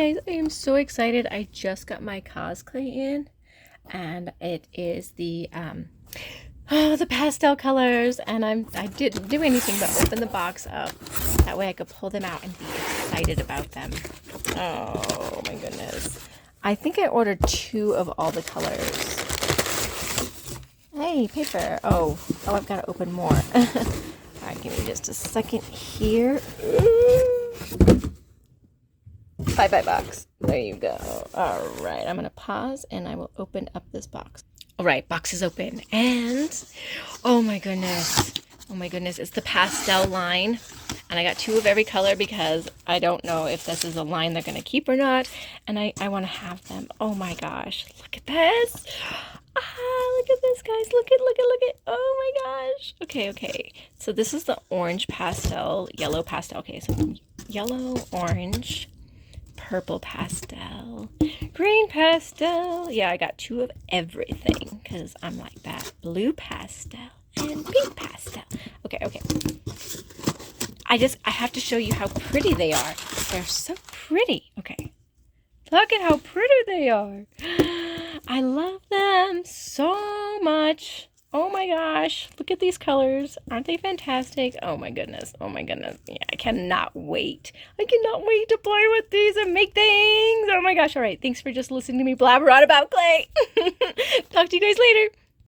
Guys, I am so excited. I just got my cosclay in, and it is the pastel colors, and I didn't do anything but open the box up. That way I could pull them out and be excited about them. Oh my goodness. I think I ordered 2 of all the colors. Hey, paper. Oh, I've got to open more. All right, give me just a second here. 5 by box. There you go. All right, I'm gonna pause and I will open up this box. All right, box is open, and oh my goodness, it's the pastel line, and I got 2 of every color because I don't know if this is a line they're gonna keep or not, and I want to have them. Oh my gosh, look at this. Look at this, guys. Look at. Oh my gosh. Okay. So this is the orange pastel, yellow pastel. Okay, so yellow, orange, purple pastel, green pastel. Yeah, I got 2 of everything because I'm like that. Blue pastel and pink pastel. Okay. I have to show you how pretty they are. They're so pretty. Okay. Look at how pretty they are. I love them so much. Oh my gosh. Look at these colors. Aren't they fantastic? Oh my goodness. Yeah, I cannot wait. To play with these and make things. Oh my gosh. All right. Thanks for just listening to me blabber on about clay. Talk to you guys later.